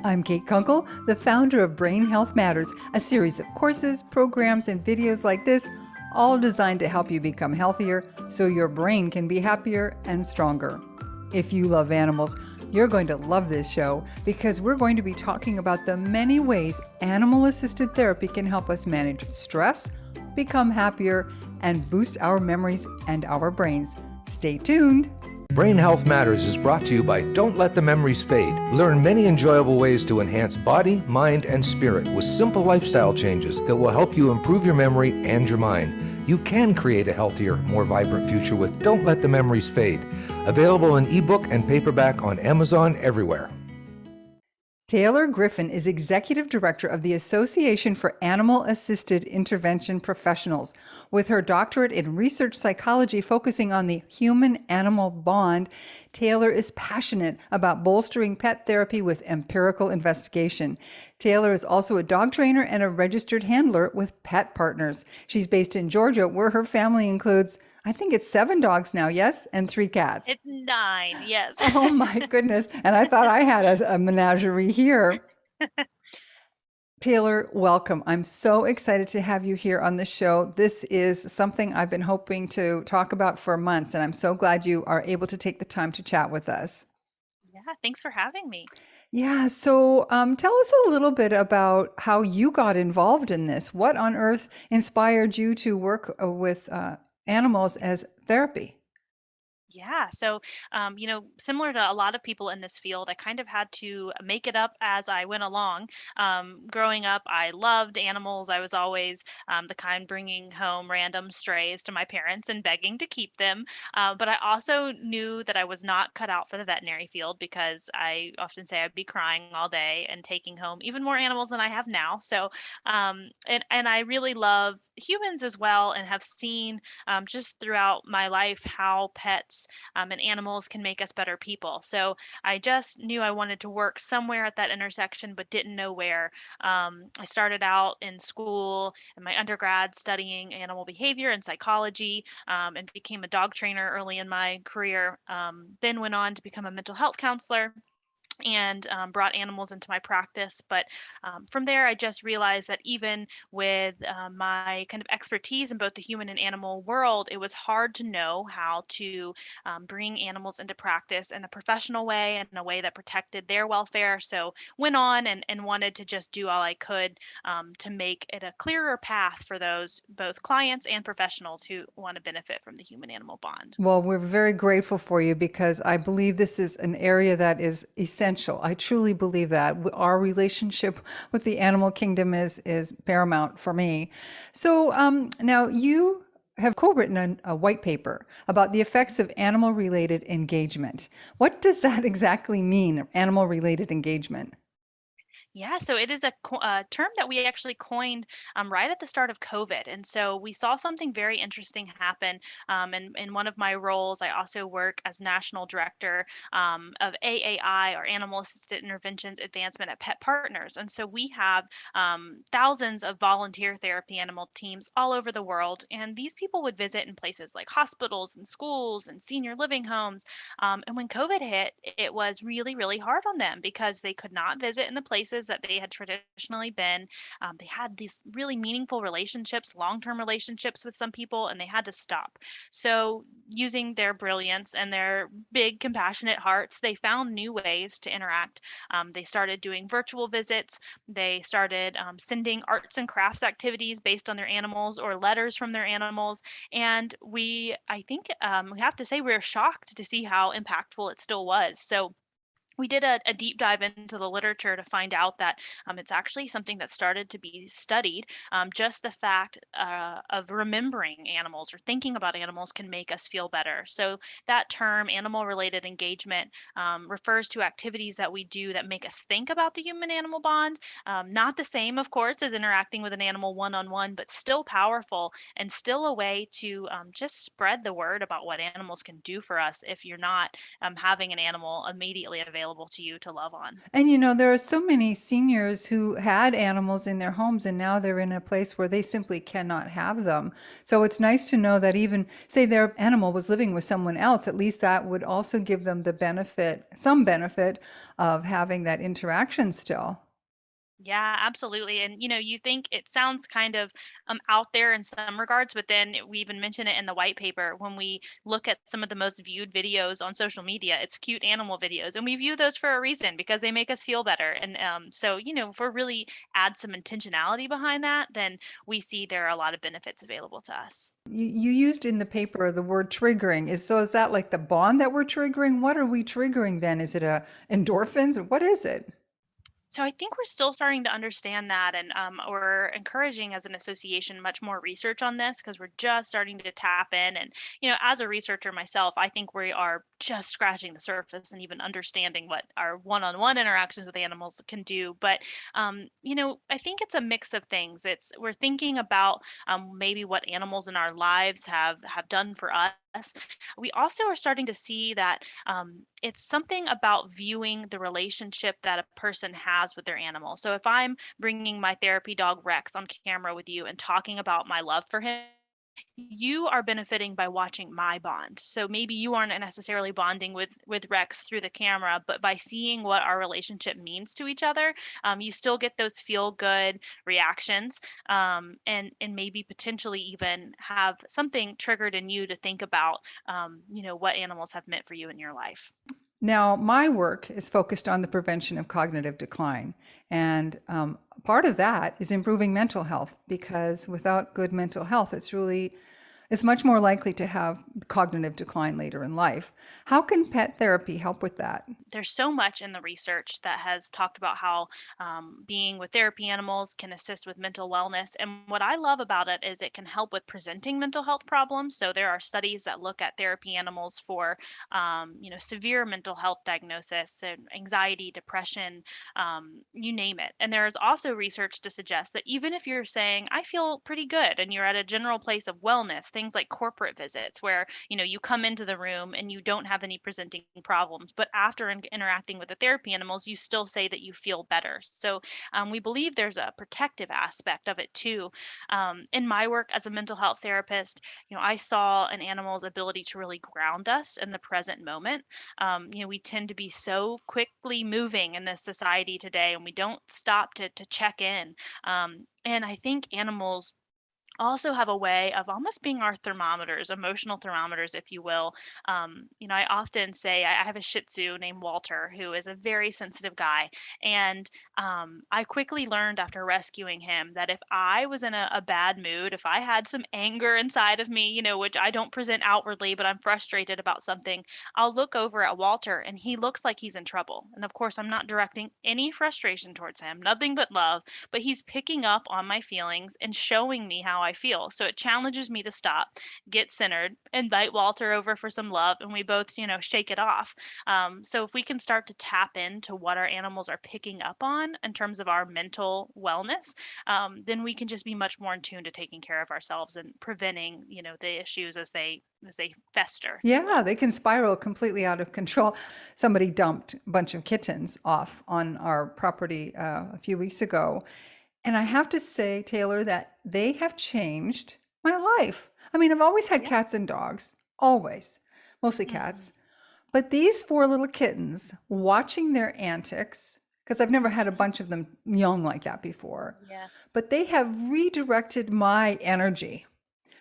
I'm Kate Kunkel, the founder of Brain Health Matters, a series of courses, programs, and videos like this, all designed to help you become healthier so your brain can be happier and stronger. If you love animals, you're going to love this show because we're going to be talking about the many ways animal-assisted therapy can help us manage stress, become happier, and boost our memories and our brains. Stay tuned. Brain Health Matters is brought to you by Don't Let the Memories Fade. Learn many enjoyable ways to enhance body, mind, and spirit with simple lifestyle changes that will help you improve your memory and your mind. You can create a healthier, more vibrant future with Don't Let the Memories Fade. Available in ebook and paperback on Amazon everywhere. Taylor Griffin is Executive Director of the Association for Animal-Assisted Intervention Professionals. With her doctorate in research psychology focusing on the human-animal bond, Taylor is passionate about bolstering pet therapy with empirical investigation. Taylor is also a dog trainer and a registered handler with Pet Partners. She's based in Georgia, where her family includes, I think it's 7 dogs now, yes? And 3 cats. It's 9, yes. Oh my goodness. And I thought I had a menagerie here. Taylor, welcome. I'm so excited to have you here on the show. This is something I've been hoping to talk about for months, and I'm so glad you are able to take the time to chat with us. Yeah, thanks for having me. Yeah, so tell us a little bit about how you got involved in this. What on earth inspired you to work with animals as therapy? Yeah, so similar to a lot of people in this field, I kind of had to make it up as I went along. Growing up, I loved animals. I was always the kind bringing home random strays to my parents and begging to keep them. But I also knew that I was not cut out for the veterinary field because I often say I'd be crying all day and taking home even more animals than I have now. So, and I really love humans as well and have seen just throughout my life how pets and animals can make us better people. So I just knew I wanted to work somewhere at that intersection, but didn't know where. I started out in school in my undergrad studying animal behavior and psychology, and became a dog trainer early in my career. Then went on to become a mental health counselor and brought animals into my practice. But from there, I just realized that even with my kind of expertise in both the human and animal world, it was hard to know how to bring animals into practice in a professional way and in a way that protected their welfare. So went on and wanted to just do all I could to make it a clearer path for those both clients and professionals who want to benefit from the human animal bond. Well, we're very grateful for you because I believe this is an area that is essential. I truly believe that our relationship with the animal kingdom is paramount for me. So now you have co-written a white paper about the effects of animal-related engagement. What does that exactly mean, animal-related engagement? Yeah, so it is a term that we actually coined right at the start of COVID. And so we saw something very interesting happen. In one of my roles, I also work as national director of AAI, or Animal Assisted Interventions Advancement at Pet Partners. And so we have thousands of volunteer therapy animal teams all over the world. And these people would visit in places like hospitals and schools and senior living homes. And when COVID hit, it was really, really hard on them because they could not visit in the places that they had traditionally been. They had these really meaningful relationships, long-term relationships with some people, and they had to stop. So, using their brilliance and their big, compassionate hearts, they found new ways to interact. They started doing virtual visits. They started sending arts and crafts activities based on their animals or letters from their animals. And I think, we have to say, we're shocked to see how impactful it still was. So, we did a deep dive into the literature to find out that it's actually something that started to be studied. Just the fact of remembering animals or thinking about animals can make us feel better. So that term, animal related engagement, refers to activities that we do that make us think about the human animal bond. Not the same, of course, as interacting with an animal one on one, but still powerful and still a way to just spread the word about what animals can do for us if you're not having an animal immediately available available to you to love on. And there are so many seniors who had animals in their homes and now they're in a place where they simply cannot have them. So it's nice to know that even, say, their animal was living with someone else, at least that would also give them the benefit, some benefit of having that interaction still. Yeah, absolutely. And you think it sounds kind of out there in some regards, but then we even mention it in the white paper when we look at some of the most viewed videos on social media. It's cute animal videos, and we view those for a reason because they make us feel better. And so, if we really add some intentionality behind that, then we see there are a lot of benefits available to us. You used in the paper the word triggering. Is that like the bond that we're triggering? What are we triggering then? Is it endorphins or what is it? So I think we're still starting to understand that, and we're encouraging as an association much more research on this because we're just starting to tap in. And as a researcher myself, I think we are just scratching the surface and even understanding what our one-on-one interactions with animals can do. But I think it's a mix of things. We're thinking about maybe what animals in our lives have done for us. We also are starting to see that it's something about viewing the relationship that a person has with their animal. So if I'm bringing my therapy dog Rex on camera with you and talking about my love for him, you are benefiting by watching my bond. So maybe you aren't necessarily bonding with Rex through the camera, but by seeing what our relationship means to each other, you still get those feel good reactions, and maybe potentially even have something triggered in you to think about, what animals have meant for you in your life. Now, my work is focused on the prevention of cognitive decline. And part of that is improving mental health because without good mental health, it's much more likely to have cognitive decline later in life. How can pet therapy help with that? There's so much in the research that has talked about how being with therapy animals can assist with mental wellness. And what I love about it is it can help with presenting mental health problems. So there are studies that look at therapy animals for, severe mental health diagnosis and anxiety, depression, you name it. And there is also research to suggest that even if you're saying, I feel pretty good, and you're at a general place of wellness, things like corporate visits where, you come into the room and you don't have any presenting problems, but after interacting with the therapy animals, you still say that you feel better. So we believe there's a protective aspect of it too. In my work as a mental health therapist, I saw an animal's ability to really ground us in the present moment. We tend to be so quickly moving in this society today, and we don't stop to check in. And I think animals also have a way of almost being our thermometers, emotional thermometers, if you will. I often say I have a Shih Tzu named Walter, who is a very sensitive guy, and I quickly learned after rescuing him that if I was in a bad mood, if I had some anger inside of me, which I don't present outwardly, but I'm frustrated about something, I'll look over at Walter, and he looks like he's in trouble. And of course, I'm not directing any frustration towards him, nothing but love, but he's picking up on my feelings and showing me how I feel. So it challenges me to stop, get centered, invite Walter over for some love, and we both, shake it off. So if we can start to tap into what our animals are picking up on in terms of our mental wellness, then we can just be much more in tune to taking care of ourselves and preventing, the issues as they fester, if you Yeah, will. they can spiral completely out of control. Somebody dumped a bunch of kittens off on our property a few weeks ago. And I have to say, Taylor, that they have changed my life. I mean, I've always had Yeah. cats and dogs, always, mostly Hmm. cats. But these four little kittens, watching their antics, because I've never had a bunch of them young like that before, Yeah. but they have redirected my energy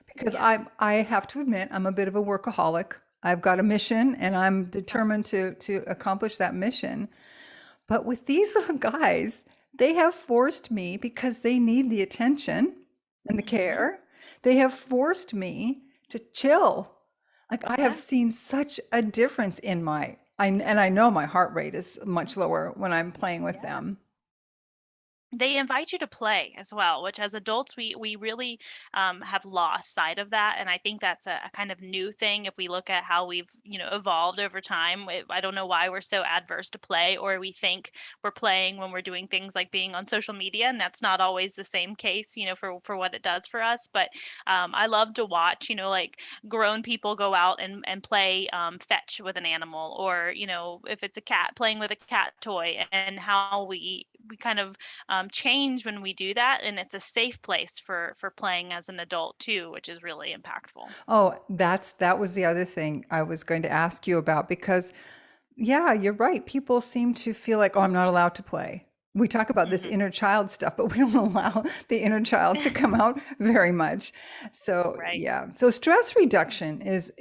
because Yeah. I have to admit I'm a bit of a workaholic. I've got a mission and I'm determined to accomplish that mission. But with these little guys, they have forced me because they need the attention and the Hmm. care. They have forced me to chill. Like I have Yeah. seen such a difference in and I know my heart rate is much lower when I'm playing with Yeah. them. they invite you to play as well, which as adults we really have lost sight of that, and I think that's a kind of new thing if we look at how we've evolved over time. I don't know why we're so adverse to play, or we think we're playing when we're doing things like being on social media, and that's not always the same case, for what it does for us. But I love to watch, like grown people go out and play fetch with an animal, or if it's a cat, playing with a cat toy, and how we kind of change when we do that, and it's a safe place for playing as an adult too, which is really impactful. Oh, that was the other thing I was going to ask you about because yeah, you're right. People seem to feel like, oh, I'm not allowed to play. We talk about this Hmm. inner child stuff, but we don't allow the inner child to come out very much. So, Right. yeah. So stress reduction is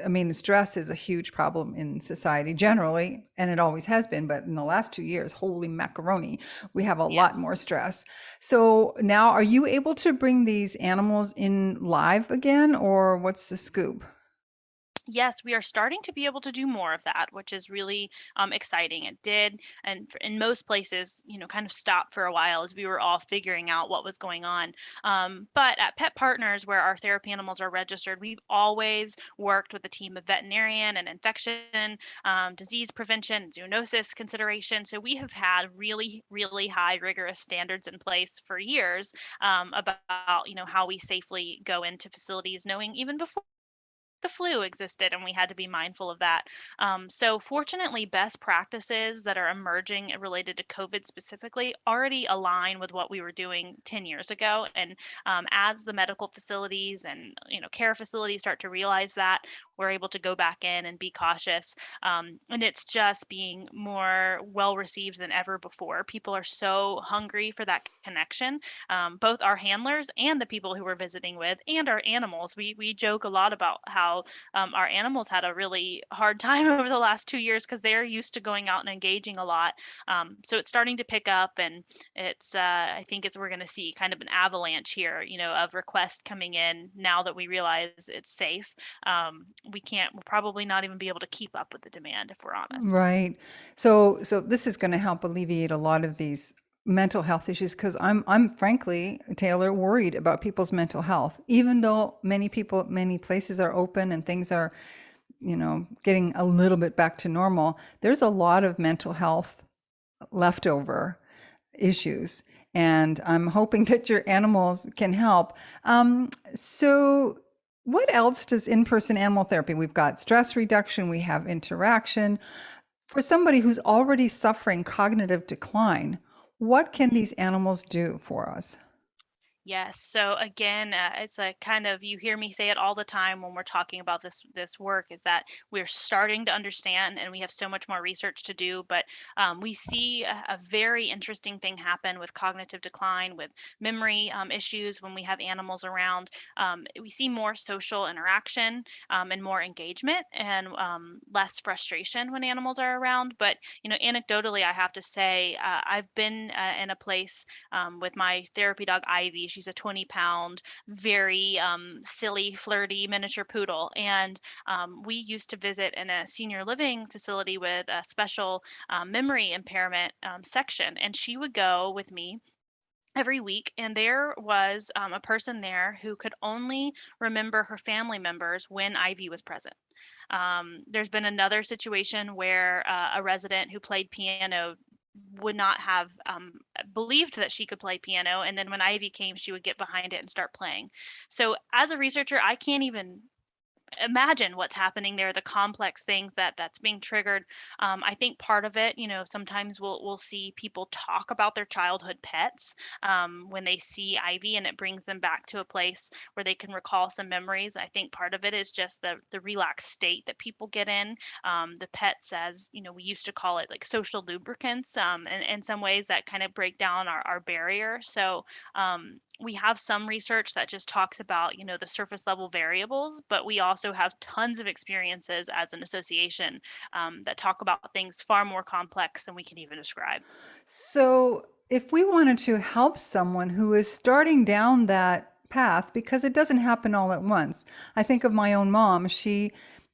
I mean, stress is a huge problem in society generally, and it always has been, but in the last 2 years, holy macaroni, we have a Yeah. lot more stress. So now are you able to bring these animals in live again, or what's the scoop? Yes, we are starting to be able to do more of that, which is really exciting. It did, and in most places, kind of stopped for a while as we were all figuring out what was going on. But at Pet Partners, where our therapy animals are registered, we've always worked with a team of veterinarian and infection, disease prevention, and zoonosis consideration. So we have had really, really high, rigorous standards in place for years about how we safely go into facilities, knowing even before the flu existed and we had to be mindful of that. So, fortunately, best practices that are emerging related to COVID specifically already align with what we were doing 10 years ago. And as the medical facilities and care facilities start to realize that, we're able to go back in and be cautious. And it's just being more well received than ever before. People are so hungry for that connection, both our handlers and the people who we're visiting with, and our animals. We joke a lot about how our animals had a really hard time over the last 2 years because they're used to going out and engaging a lot. So it's starting to pick up, and it's I think it's we're going to see kind of an avalanche here, of requests coming in now that we realize it's safe. We'll probably not even be able to keep up with the demand if we're honest. Right. So this is going to help alleviate a lot of these mental health issues because I'm frankly, Taylor, worried about people's mental health. Even though many places are open and things are, getting a little bit back to normal, there's a lot of mental health leftover issues. And I'm hoping that your animals can help. So, what else does in person animal therapy? We've got stress reduction, we have interaction. For somebody who's already suffering cognitive decline, what can Mhm. these animals do for us? Yes. So again, it's a kind of you hear me say it all the time when we're talking about this work is that we're starting to understand, and we have so much more research to do. But we see a very interesting thing happen with cognitive decline, with memory issues when we have animals around. We see more social interaction and more engagement, and less frustration when animals are around. But anecdotally, I have to say, I've been in a place with my therapy dog Ivy. She's a 20-pound, very silly, flirty miniature poodle. And we used to visit in a senior living facility with a special memory impairment section. And she would go with me every week, and there was a person there who could only remember her family members when Ivy was present. There's been another situation where a resident who played piano would not have believed that she could play piano, and then when Ivy came, she would get behind it and start playing. So, as a researcher, I can't even imagine what's happening there, the complex things that's being triggered. I think part of it, sometimes we'll see people talk about their childhood pets when they see Ivy, and it brings them back to a place where they can recall some memories. I think part of it is just the relaxed state that people get in. The pets, as we used to call it, like social lubricants, and in some ways that kind of break down our barrier. So we have some research that just talks about the surface level variables, but we also have tons of experiences as an association that talk about things far more complex than we can even describe. So, if we wanted to help someone who is starting down that path, because it doesn't happen all at once, I think of my own mom. She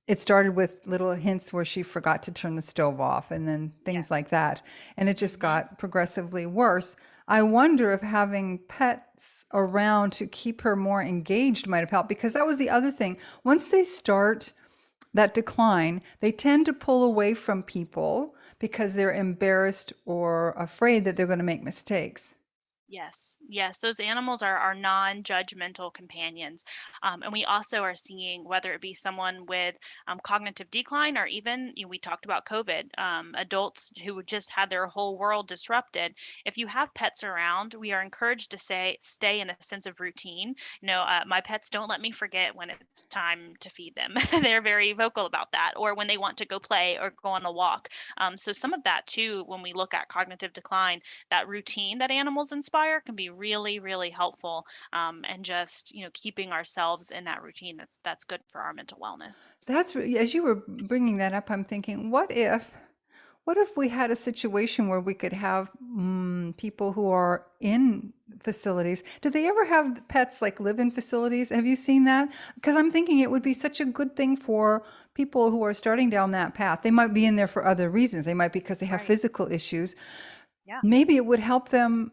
it started with little hints where she forgot to turn the stove off and then things Yes. like that. And it just Hmm. got progressively worse. I wonder if having pets around to keep her more engaged might have helped, because that was the other thing. Once they start that decline, they tend to pull away from people because they're embarrassed or afraid that they're going to make mistakes. Yes, yes, those animals are non-judgmental companions. And we also are seeing whether it be someone with cognitive decline or even, we talked about COVID, adults who just had their whole world disrupted. If you have pets around, we are encouraged to stay in a sense of routine. My pets don't let me forget when it's time to feed them. They're very vocal about that, or when they want to go play or go on a walk. So some of that too, when we look at cognitive decline, that routine that animals inspire can be really, really helpful. And just, keeping ourselves in that routine, that's good for our mental wellness. As you were bringing that up, I'm thinking, what if we had a situation where we could have people who are in facilities? Do they ever have pets like live in facilities? Have you seen that? Because I'm thinking it would be such a good thing for people who are starting down that path. They might be in there for other reasons. They might be because they have Right. physical issues. Yeah. Maybe it would help them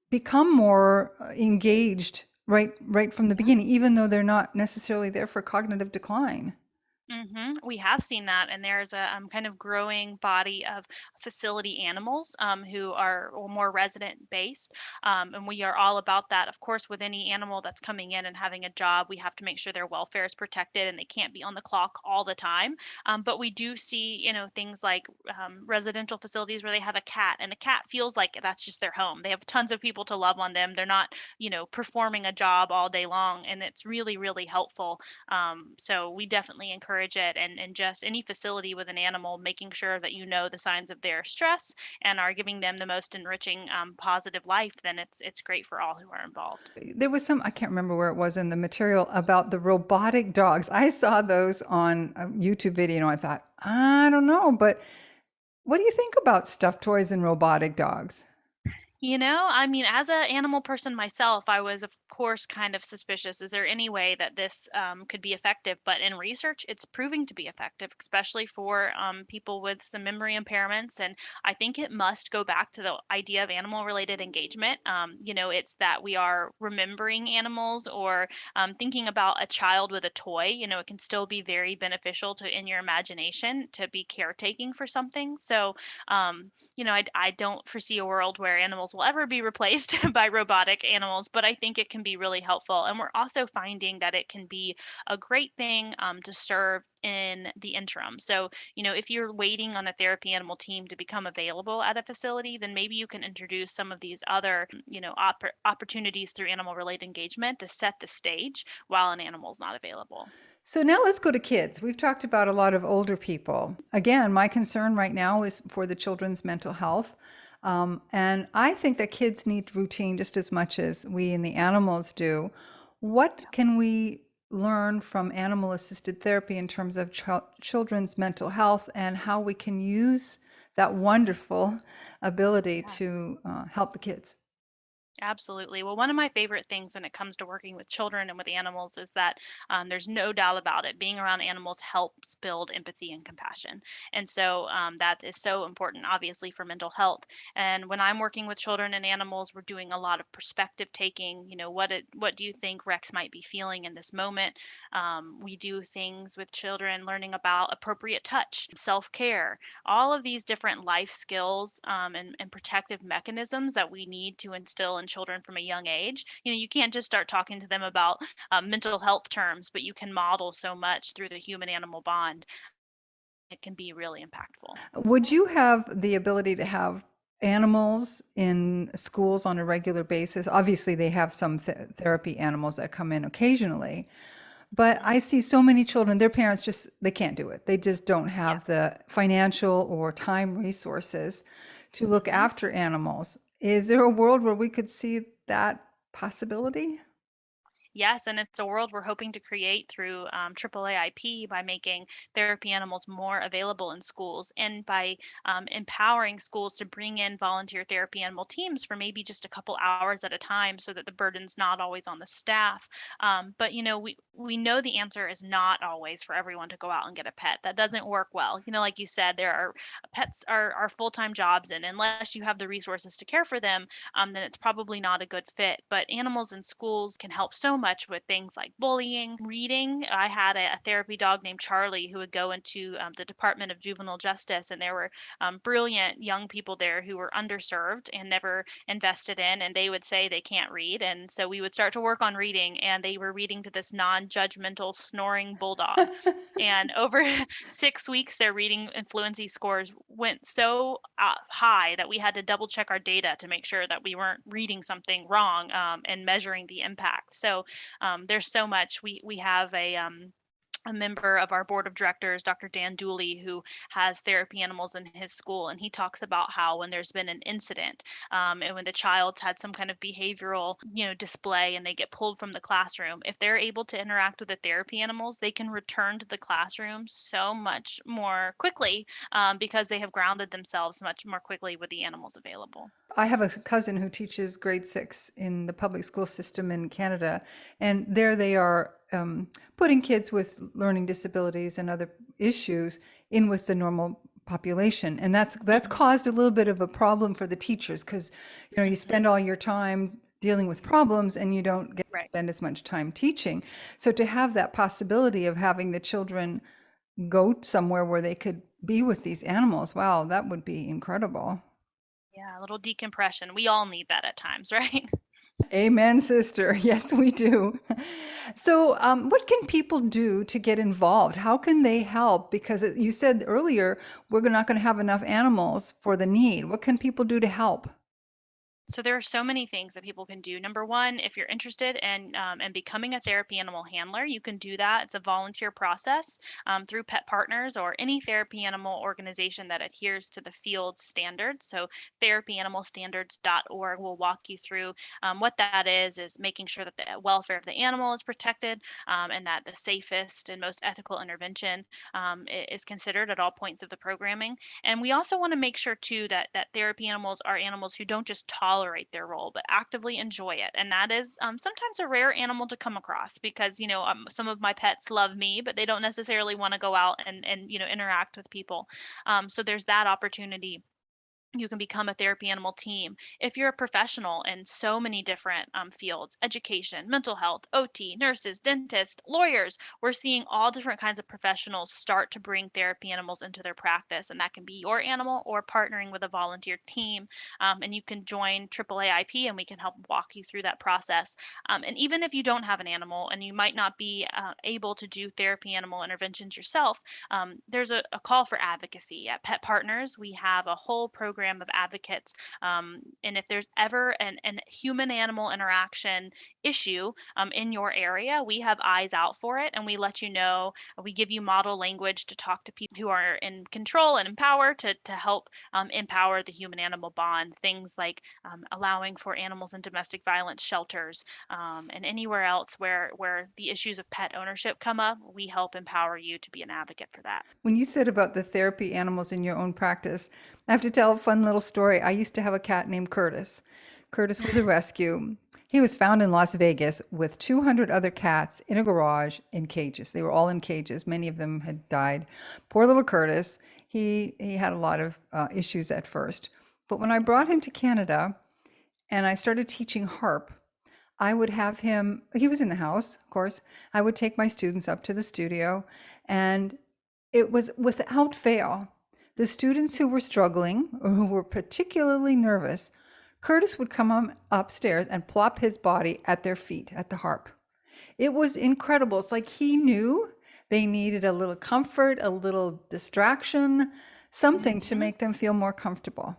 become more engaged right from the Yeah. beginning, even though they're not necessarily there for cognitive decline. We have seen that, and there's a kind of growing body of facility animals who are more resident based, and we are all about that. Of course, with any animal that's coming in and having a job, we have to make sure their welfare is protected and they can't be on the clock all the time. But we do see, things like residential facilities where they have a cat, and the cat feels like that's just their home. They have tons of people to love on them. They're not, performing a job all day long, and it's really, really helpful. So we definitely encourage it, and just any facility with an animal, making sure that you know the signs of their stress and are giving them the most enriching, positive life, then it's great for all who are involved. There was I can't remember where it was in the material about the robotic dogs. I saw those on a YouTube video and I thought, I don't know, but what do you think about stuffed toys and robotic dogs? I mean, as an animal person myself, I was, of course, kind of suspicious. Is there any way that this could be effective? But in research, it's proving to be effective, especially for people with some memory impairments. And I think it must go back to the idea of animal related engagement. It's that we are remembering animals or thinking about a child with a toy. It can still be very beneficial to in your imagination to be caretaking for something. So, I don't foresee a world where animals will ever be replaced by robotic animals, but I think it can be really helpful. And we're also finding that it can be a great thing to serve in the interim. So, if you're waiting on a therapy animal team to become available at a facility, then maybe you can introduce some of these other, opportunities through animal related engagement to set the stage while an animal is not available. So now let's go to kids. We've talked about a lot of older people. Again, my concern right now is for the children's mental health. And I think that kids need routine just as much as we and the animals do. What can we learn from animal assisted therapy in terms of children's mental health and how we can use that wonderful ability Yeah. to help the kids? Absolutely. Well, one of my favorite things when it comes to working with children and with animals is that there's no doubt about it. Being around animals helps build empathy and compassion. And so that is so important, obviously, for mental health. And when I'm working with children and animals, we're doing a lot of perspective taking. What do you think Rex might be feeling in this moment? We do things with children, learning about appropriate touch, self care, all of these different life skills and protective mechanisms that we need to instill in children from a young age. You can't just start talking to them about mental health terms, but you can model so much through the human animal bond. It can be really impactful. Would you have the ability to have animals in schools on a regular basis? Obviously, they have some therapy animals that come in occasionally, but Mhm. I see so many children, their parents just, they can't do it. They just don't Yeah. have the financial or time resources to look Mhm. after animals. Is there a world where we could see that possibility? Yes, and it's a world we're hoping to create through AAAIP by making therapy animals more available in schools and by empowering schools to bring in volunteer therapy animal teams for maybe just a couple hours at a time so that the burden's not always on the staff. But we know the answer is not always for everyone to go out and get a pet. That doesn't work well. Like you said, there are pets are full-time jobs, and unless you have the resources to care for them, then it's probably not a good fit. But animals in schools can help so much with things like bullying, reading. I had a therapy dog named Charlie who would go into the Department of Juvenile Justice, and there were brilliant young people there who were underserved and never invested in, and they would say they can't read. And so we would start to work on reading, and they were reading to this non judgmental, snoring bulldog. And over 6 weeks, their reading and fluency scores went so high that we had to double check our data to make sure that we weren't reading something wrong and measuring the impact. So there's so much. We have a member of our board of directors, Dr. Dan Dooley, who has therapy animals in his school, and he talks about how when there's been an incident and when the child's had some kind of behavioral, display, and they get pulled from the classroom, if they're able to interact with the therapy animals, they can return to the classroom so much more quickly because they have grounded themselves much more quickly with the animals available. I have a cousin who teaches grade 6 in the public school system in Canada, and there they are putting kids with learning disabilities and other issues in with the normal population, and that's Mhm. caused a little bit of a problem for the teachers because you Mhm. spend all your time dealing with problems and you don't get to Right. spend as much time teaching. So to have that possibility of having the children go somewhere where they could be with these animals, wow, that would be incredible. Yeah, a little decompression. We all need that at times, right? Amen, sister. Yes, we do. So, what can people do to get involved? How can they help? Because you said earlier, we're not going to have enough animals for the need. What can people do to help? So there are so many things that people can do. Number one, if you're interested in becoming a therapy animal handler, you can do that. It's a volunteer process through Pet Partners or any therapy animal organization that adheres to the field standards. So therapyanimalstandards.org will walk you through what that is making sure that the welfare of the animal is protected and that the safest and most ethical intervention is considered at all points of the programming. And we also want to make sure too that therapy animals are animals who don't just tolerate their role, but actively enjoy it. And that is sometimes a rare animal to come across because some of my pets love me, but they don't necessarily want to go out and interact with people. So there's that opportunity. You can become a therapy animal team. If you're a professional in so many different fields, education, mental health, OT, nurses, dentists, lawyers, we're seeing all different kinds of professionals start to bring therapy animals into their practice. And that can be your animal or partnering with a volunteer team. And you can join AAAIP and we can help walk you through that process. And even if you don't have an animal and you might not be able to do therapy animal interventions yourself, there's a call for advocacy. At Pet Partners, we have a whole program of advocates. And if there's ever an human animal interaction issue in your area, we have eyes out for it and we let you know. We give you model language to talk to people who are in control and empower to help empower the human animal bond. Things like allowing for animals in domestic violence shelters and anywhere else where the issues of pet ownership come up, we help empower you to be an advocate for that. When you said about the therapy animals in your own practice, I have to tell a fun little story. I used to have a cat named Curtis. Curtis was a rescue. He was found in Las Vegas with 200 other cats in a garage in cages. They were all in cages. Many of them had died. Poor little Curtis. He had a lot of issues at first. But when I brought him to Canada and I started teaching harp, I would have him, he was in the house, of course. I would take my students up to the studio, and it was without fail. The students who were struggling or who were particularly nervous, Curtis would come upstairs and plop his body at their feet at the harp. It was incredible. It's like he knew they needed a little comfort, a little distraction, something to Mhm. make them feel more comfortable.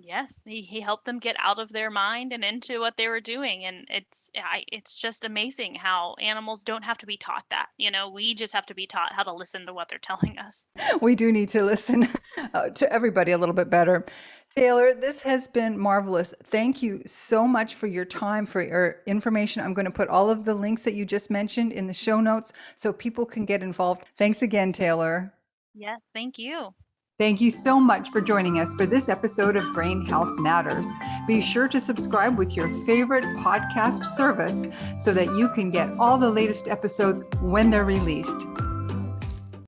Yes, he helped them get out of their mind and into what they were doing, and it's just amazing how animals don't have to be taught that. We just have to be taught how to listen to what they're telling us. We do need to listen to everybody a little bit better. Taylor, this has been marvelous. Thank you so much for your time, for your information. I'm going to put all of the links that you just mentioned in the show notes so people can get involved. Thanks again, Taylor. Yes, thank you. Thank you so much for joining us for this episode of Brain Health Matters. Be sure to subscribe with your favorite podcast service so that you can get all the latest episodes when they're released.